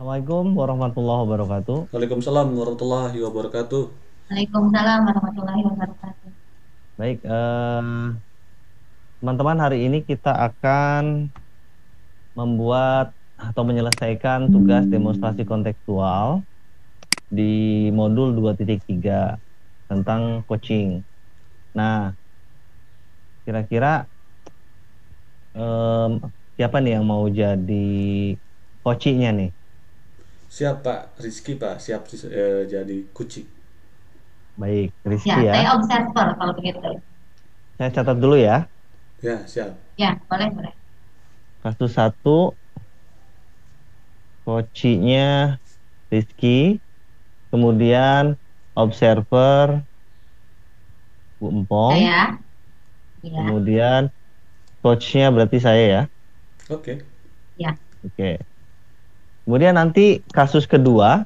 Assalamualaikum warahmatullahi wabarakatuh. Waalaikumsalam warahmatullahi wabarakatuh. Waalaikumsalam warahmatullahi wabarakatuh. Baik, teman-teman, hari ini kita akan membuat atau menyelesaikan tugas demonstrasi kontekstual di modul 2.3 tentang coaching. Nah, kira-kira siapa nih yang mau jadi coachingnya nih? Siap Pak Rizky Pak, siap jadi kucing. Baik, Ya, Rizky saya ya. observer kalau begitu. Saya catat dulu ya. Ya, siap. Ya, boleh, boleh. Kasus 1, coachingnya Rizky. Kemudian observer Bu Empong. Saya, ya, Kemudian coachnya berarti saya ya. Oke. ya, Oke. Kemudian nanti kasus keduanya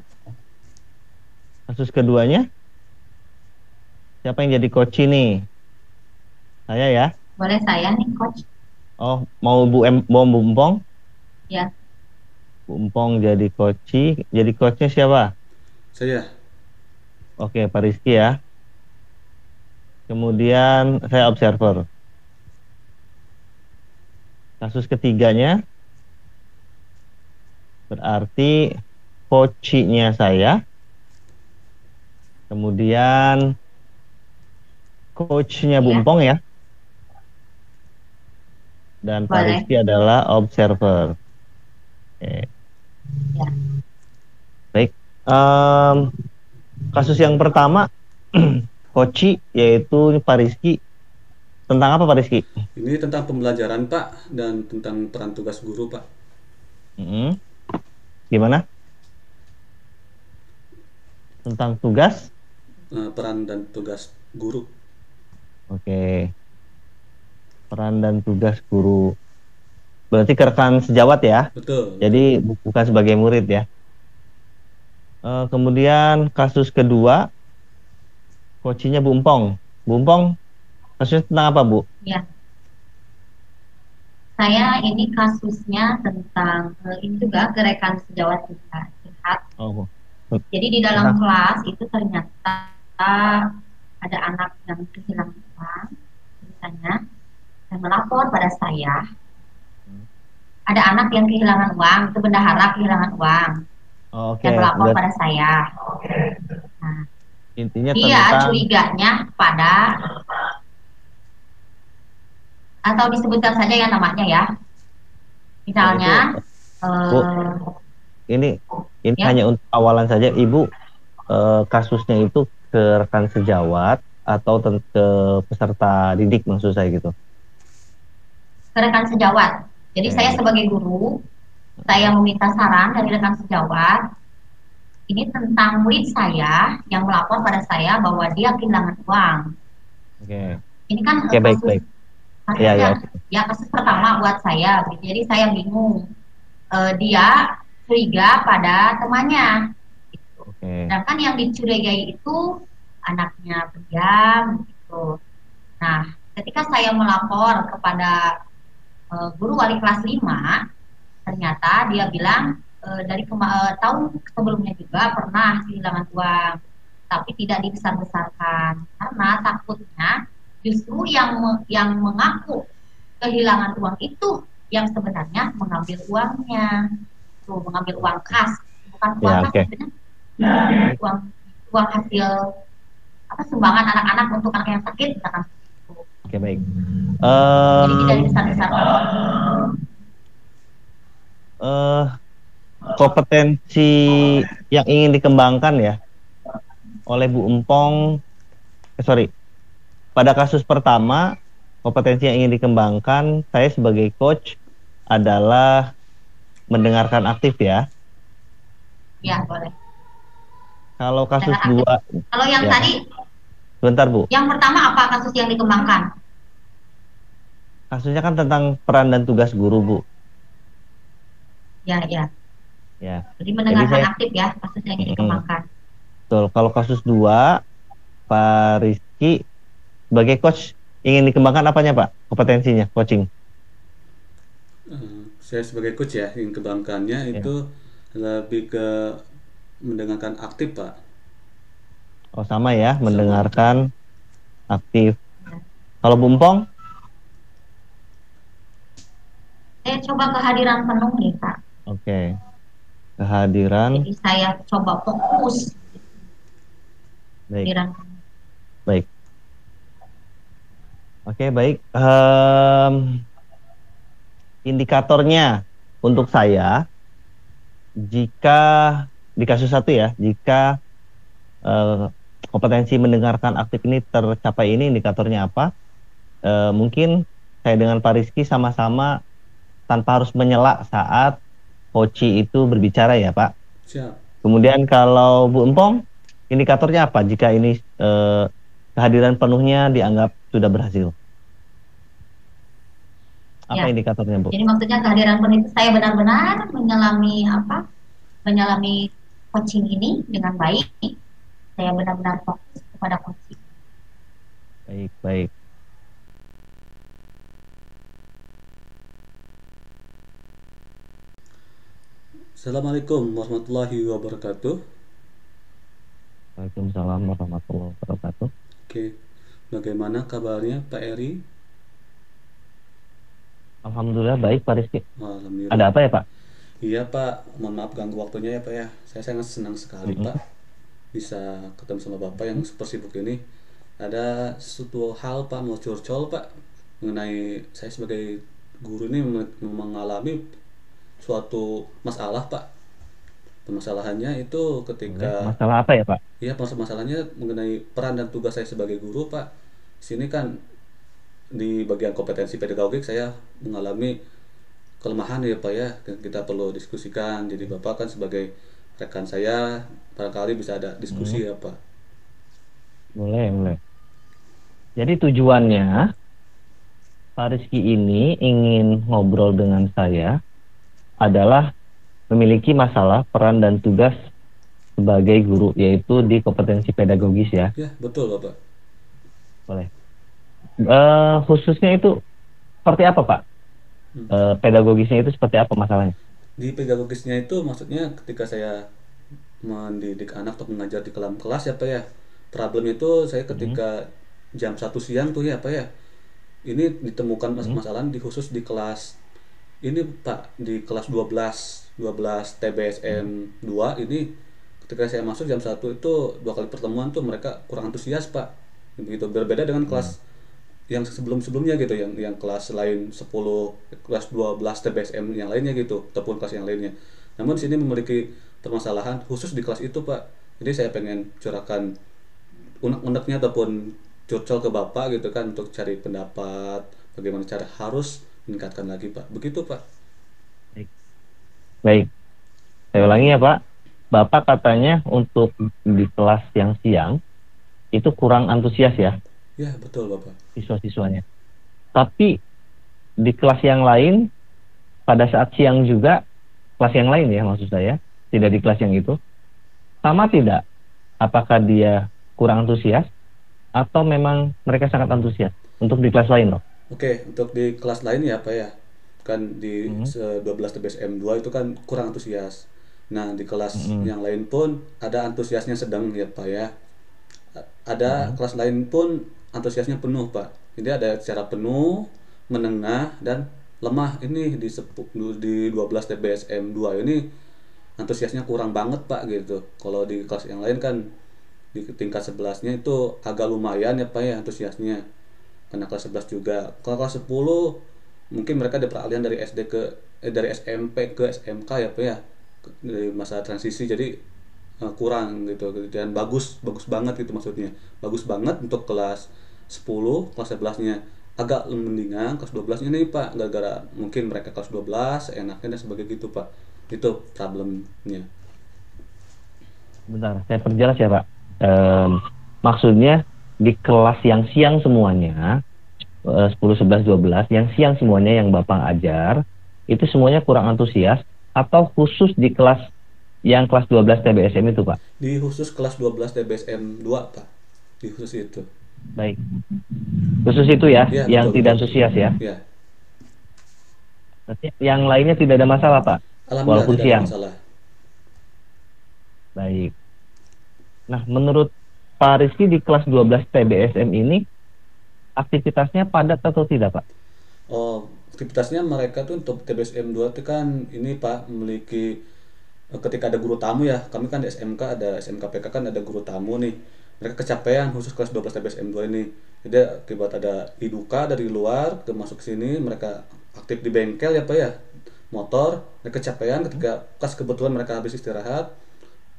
siapa yang jadi coach ini? Saya ya. boleh saya nih, coach. Oh, mau Bu Empong? Ya, Bu Empong jadi coach. Jadi coachnya siapa? Saya. Oke, Pak Rizky ya. Kemudian saya observer. Kasus ketiganya berarti coachnya saya. Kemudian coachnya Bu ya, Empong ya. Dan Pak boleh. Rizky adalah observer. Oke. Ya, Baik. Em, Kasus yang pertama, Koci, yaitu Pak Rizky. Tentang apa Pak Rizky? Ini tentang pembelajaran Pak dan tentang peran tugas guru Pak. Mm-mm. Gimana? Tentang tugas? Peran dan tugas guru. Oke. Peran dan tugas guru. Berarti ke rekan sejawat ya? Betul, betul. Jadi bukan sebagai murid ya. Kemudian kasus kedua, kocinya Bu Empong. Bu Empong, kasusnya tentang apa Bu? ya. Saya ini kasusnya tentang ini juga gerakan sejawat kita sehat. Oh, Jadi di dalam tentang. kelas itu ternyata ada anak yang kehilangan uang, ceritanya, dan melapor pada saya. Ada anak yang kehilangan uang, itu bendahara kehilangan uang, Oh, oke. dan melapor Berarti pada saya. Nah, intinya dia tentang. curiganya pada, atau disebutkan saja ya namanya ya, Oh, itu misalnya, Bu, eh, ini ya, hanya untuk awalan saja. Ibu, kasusnya itu ke rekan sejawat atau ke peserta didik maksud saya gitu. rekan sejawat. Jadi saya Oke. sebagai guru, saya meminta saran dari rekan sejawat, ini tentang murid saya yang melapor pada saya bahwa dia kehilangan uang. Oke. Ini kan Oke, baik kasus baik. Ya ya, kasusnya, oke. ya kasus pertama buat saya. Jadi saya bingung. Dia curiga pada temannya. Oke. Sedangkan yang dicurigai itu anaknya pendiam gitu. Nah, ketika saya melapor kepada guru wali kelas 5, ternyata dia bilang tahun sebelumnya juga pernah kehilangan uang, tapi tidak dibesar-besarkan karena takutnya justru yang mengaku kehilangan uang itu yang sebenarnya mengambil uangnya, tuh mengambil uang kas, bukan uang Ya, kas oke. sebenarnya, uang uang hasil apa sumbangan anak-anak untuk anak yang sakit misalkan itu. Oke, baik. Jadi tidak Em, dibesar-besarkan. eh Kompetensi yang ingin dikembangkan ya oleh Bu Empong, sorry, pada kasus pertama, kompetensi yang ingin dikembangkan saya sebagai coach adalah mendengarkan aktif ya. Ya boleh. Kalau kasus Dengan aktif. dua, Kalau yang ya, tadi, sebentar Bu. yang pertama apa kasus yang dikembangkan? Kasusnya kan tentang peran dan tugas guru Bu. Ya, ya. Ya, Jadi jadi mendengarkan saya, aktif ya kasus yang mm, dikembangkan. betul. Kalau kasus dua, Pak Rizky sebagai coach ingin dikembangkan apanya Pak? Kompetensinya, coaching. Saya sebagai coach ya, yang kebangkannya Ya. itu Lebih ke mendengarkan aktif, Pak. Oh, sama ya, Sama. mendengarkan aktif. Kalau Bumpong? Saya coba kehadiran penuh nih Kak. Oke. Kehadiran. Jadi saya coba fokus Baik, kehadiran penuh. baik. Oke, baik. Indikatornya untuk saya, jika di kasus satu ya, jika eh, kompetensi mendengarkan aktif ini tercapai, ini indikatornya apa? Mungkin saya dengan Pak Rizky sama-sama tanpa harus menyela saat Hoci itu berbicara ya Pak. Siap. Kemudian kalau Bu Empong, indikatornya apa jika ini kehadiran penuhnya dianggap sudah berhasil? Apa Ya. indikatornya Bu? Jadi maksudnya kehadiran penuh itu saya benar-benar menyelami apa? Menyelami coaching ini dengan baik. Saya benar-benar fokus kepada coaching. Baik, baik. Assalamualaikum warahmatullahi wabarakatuh. Waalaikumsalam warahmatullahi wabarakatuh. Oke, bagaimana kabarnya Pak Eri? Alhamdulillah baik Pak Rizky. Alhamdulillah. Ada apa ya Pak? Iya Pak, mohon maaf ganggu waktunya ya Pak ya. Saya sangat senang sekali Pak bisa ketemu sama Bapak yang super sibuk ini. Ada suatu hal Pak mau curcol Pak mengenai saya sebagai guru ini mengalami suatu masalah Pak. Permasalahannya itu ketika Masalah apa ya Pak? ya masalahnya mengenai peran dan tugas saya sebagai guru Pak. Sini kan di bagian kompetensi pedagogik saya mengalami kelemahan ya Pak ya, kita perlu diskusikan. Jadi Bapak kan sebagai rekan saya barangkali bisa ada diskusi ya Pak. Boleh. Jadi tujuannya Pak Rizky ini ingin ngobrol dengan saya adalah memiliki masalah peran dan tugas sebagai guru, yaitu di kompetensi pedagogis ya. Ya betul Bapak. Boleh. Khususnya itu seperti apa Pak? Pedagogisnya itu seperti apa masalahnya? Di pedagogisnya itu maksudnya ketika saya mendidik anak atau mengajar di dalam kelas ya Pak ya. Problem itu saya ketika jam 1 siang tuh ya Pak ya. Ini ditemukan masalah di khusus di kelas ini Pak, di kelas 12 TBSM 2 ini ketika saya masuk jam 1 itu 2 kali pertemuan tuh mereka kurang antusias Pak. Begitu berbeda dengan kelas yang sebelum-sebelumnya gitu, yang kelas lain 10, kelas 12 TBSM yang lainnya gitu, ataupun kelas yang lainnya. Namun di sini memiliki permasalahan khusus di kelas itu Pak. Jadi saya pengen curahkan unek-uneknya ataupun curcol ke Bapak gitu kan, untuk cari pendapat bagaimana cara harus meningkatkan lagi Pak. Begitu Pak. Baik. Saya ulangi ya Pak. Bapak katanya untuk di kelas yang siang itu kurang antusias ya Ya betul Bapak. siswa-siswanya. Tapi di kelas yang lain pada saat siang juga, kelas yang lain ya maksud saya, tidak di kelas yang itu, sama tidak? Apakah dia kurang antusias atau memang mereka sangat antusias untuk di kelas lain loh? Oke, untuk di kelas lain ya Pak ya. Kan di 12 TBSM 2 itu kan kurang antusias. Nah, di kelas yang lain pun ada antusiasnya sedang ya Pak ya. Ada kelas lain pun antusiasnya penuh Pak. Jadi ada secara penuh, menengah, dan lemah. Ini di 12 TBSM 2 ini antusiasnya kurang banget Pak gitu. Kalau di kelas yang lain kan di tingkat 11-nya itu agak lumayan ya Pak ya antusiasnya. Karena kelas 11 juga. Kalau kelas 10 mungkin mereka ada peralihan dari dari SMP ke SMK ya Pak ya. Dari masa transisi, jadi kurang gitu, dan bagus banget gitu maksudnya. Bagus banget untuk kelas 10, kelas 11-nya agak mendingan, kelas 12-nya nih Pak, gara-gara mungkin mereka kelas 12 enaknya dan sebagainya gitu Pak. Itu problemnya. Bentar, saya perjelas ya Pak. Maksudnya di kelas yang siang semuanya, 10, 11, 12, yang siang semuanya yang Bapak ajar, itu semuanya kurang antusias, atau khusus di kelas yang kelas 12 TBSM itu Pak? Di khusus kelas 12 TBSM 2 Pak, di khusus itu. Baik, khusus itu ya, Ya yang betul, tidak betul. antusias ya. Ya, Berarti yang lainnya tidak ada masalah Pak, alhamdulillah walaupun tidak ada siang. masalah. Baik. Nah, menurut Pak Rizky di kelas 12 TBSM ini aktivitasnya padat atau tidak, Pak? Oh, aktivitasnya mereka tuh untuk TBSM 2 tuh kan ini Pak memiliki ketika ada guru tamu ya, kami kan di SMK ada SMKPK kan ada guru tamu nih. Mereka kecapean khusus kelas 12 TBSM 2 ini. Jadi akibat ada iduka dari luar ke masuk sini, mereka aktif di bengkel ya Pak ya. Motor, mereka kecapean ketika pas kebetulan mereka habis istirahat,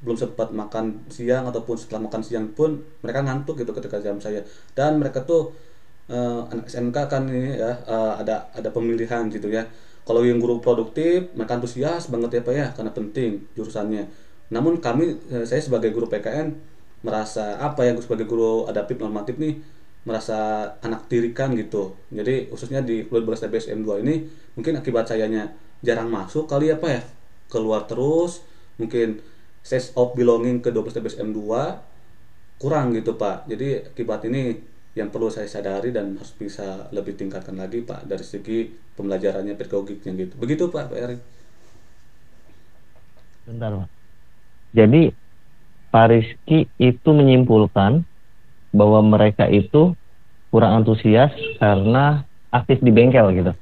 belum sempat makan siang ataupun setelah makan siang pun mereka ngantuk gitu ketika jam saya. Dan mereka tuh anak SMK kan ini ya, ada pemilihan gitu ya. Kalau yang guru produktif mereka antusias banget ya Pak ya karena penting jurusannya. Namun kami saya sebagai guru PKN merasa apa ya, sebagai guru adaptif normatif nih merasa anak tirikan gitu. Jadi khususnya di 12 TBSM 2 ini mungkin akibat sayanya jarang masuk kali ya Pak ya. Keluar terus, mungkin sense of belonging ke 12 TBSM 2 kurang gitu Pak. Jadi akibat ini yang perlu saya sadari dan harus bisa lebih tingkatkan lagi Pak dari segi pembelajarannya pedagogiknya gitu. Begitu Pak Erik. Bentar, Pak. Jadi Pak Rizky itu menyimpulkan bahwa mereka itu kurang antusias karena aktif di bengkel gitu.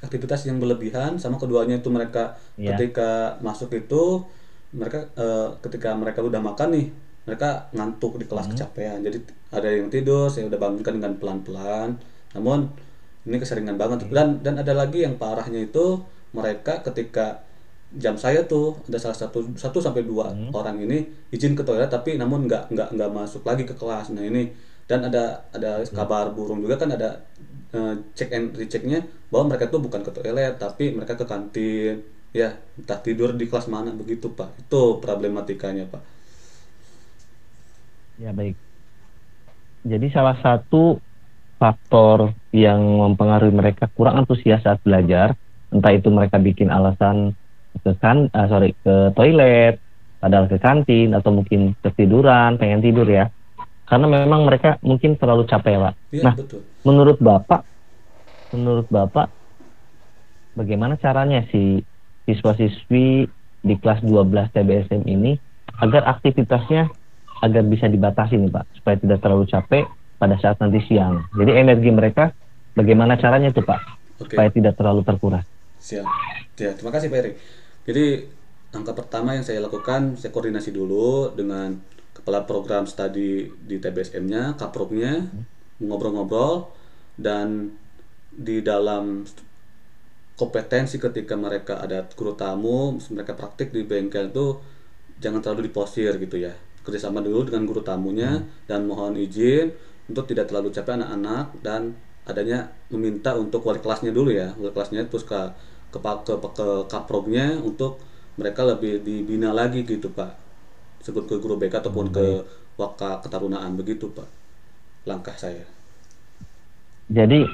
Aktivitas yang berlebihan sama keduanya itu mereka ketika masuk itu mereka ketika mereka udah makan nih mereka ngantuk di kelas kecapean. Jadi ada yang tidur, saya udah bangunkan dengan pelan-pelan. Namun ini keseringan banget dan ada lagi yang parahnya itu mereka ketika jam saya tuh ada salah satu sampai dua orang ini izin ke toilet tapi namun nggak masuk lagi ke kelas. Nah ini dan ada kabar burung juga kan ada check and rechecknya bahwa mereka tuh bukan ke toilet tapi mereka ke kantin ya entah tidur di kelas mana begitu Pak. Itu problematikanya Pak. Ya baik. Jadi salah satu faktor yang mempengaruhi mereka kurang antusias saat belajar, entah itu mereka bikin alasan ke toilet, padahal ke kantin atau mungkin ketiduran, pengen tidur ya. Karena memang mereka mungkin terlalu capek, Pak. Ya, nah, betul. menurut Bapak bagaimana caranya si siswa-siswi di kelas 12 TBSM ini agar aktivitasnya agar bisa dibatasi nih Pak, supaya tidak terlalu capek pada saat nanti siang. Jadi energi mereka bagaimana caranya tuh Pak, supaya tidak terlalu terkuras. Siap. Ya, terima kasih Pak Erik. Jadi langkah pertama yang saya lakukan, saya koordinasi dulu dengan kepala program studi di TBSM-nya, kaproknya, ngobrol-ngobrol dan di dalam kompetensi ketika mereka ada guru tamu, mereka praktik di bengkel itu jangan terlalu diposir gitu ya. Kerjasama dulu dengan guru tamunya dan mohon izin untuk tidak terlalu capek anak-anak dan adanya meminta untuk wali kelasnya dulu ya, wali kelasnya terus ke kaprognya untuk mereka lebih dibina lagi gitu Pak, sebut ke guru BK ataupun ke waka ketarunaan begitu Pak langkah saya. Jadi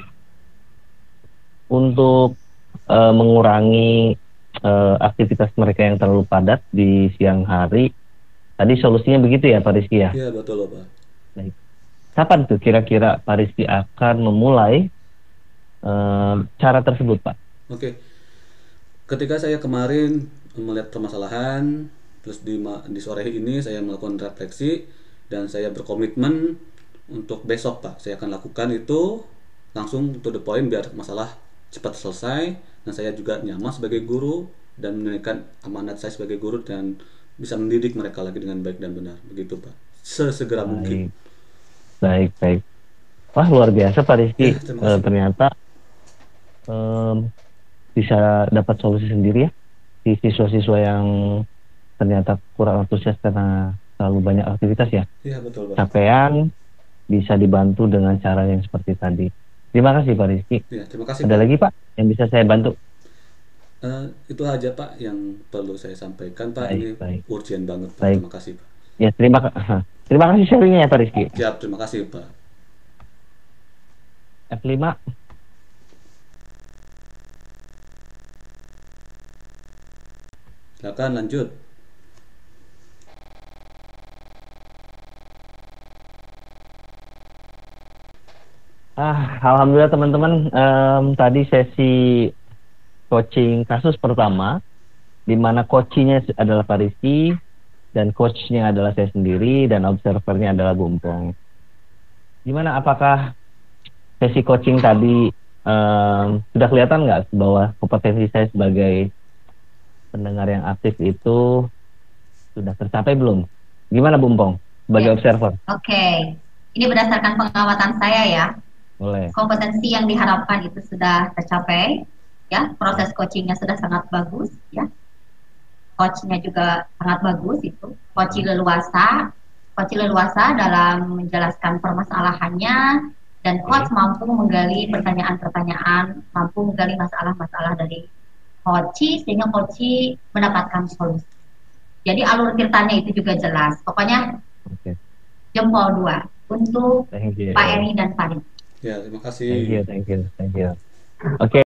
untuk mengurangi aktivitas mereka yang terlalu padat di siang hari, tadi solusinya begitu ya Pak Rizky ya? Iya betul Pak. Baik. Kapan tuh kira-kira Pak Rizky akan memulai cara tersebut Pak? Oke. Ketika saya kemarin melihat permasalahan, terus di sore ini saya melakukan refleksi dan saya berkomitmen untuk besok Pak saya akan lakukan itu langsung to the point biar masalah cepat selesai dan saya juga nyaman sebagai guru dan menunaikan amanat saya sebagai guru dan bisa mendidik mereka lagi dengan baik dan benar begitu Pak, sesegera mungkin. Baik. Wah luar biasa Pak Rizky, ternyata bisa dapat solusi sendiri ya di siswa-siswa yang ternyata kurang antusias karena terlalu banyak aktivitas ya. Iya betul Pak. Capean bisa dibantu dengan cara yang seperti tadi. Terima kasih Pak Rizky. Ya, terima kasih. Ada lagi Pak yang bisa saya bantu? Itu aja Pak yang perlu saya sampaikan Pak. Baik. Urgent banget Pak. Terima kasih Pak. Ya terima kasih sharingnya ya Pak Rizky. Siap, terima kasih Pak. F5. Silakan lanjut. Alhamdulillah teman-teman, tadi sesi coaching kasus pertama di mana coachingnya adalah Pak Rizky dan coachnya adalah saya sendiri dan observernya adalah Bumpong. Gimana, apakah sesi coaching tadi sudah kelihatan nggak bahwa kompetensi saya sebagai pendengar yang aktif itu sudah tercapai belum? Gimana Bumpong sebagai observer? Oke. Ini berdasarkan pengamatan saya ya. Boleh. Kompetensi yang diharapkan itu sudah tercapai, ya. Proses coachingnya sudah sangat bagus, ya. Coachnya juga sangat bagus itu. Coach leluasa dalam menjelaskan permasalahannya, dan coach mampu menggali pertanyaan-pertanyaan, mampu menggali masalah-masalah dari coach sehingga coach mendapatkan solusi. Jadi alur ceritanya itu juga jelas. Pokoknya jempol 2 untuk Pak Eri dan Farid. Ya, terima kasih. Thank you. Oke.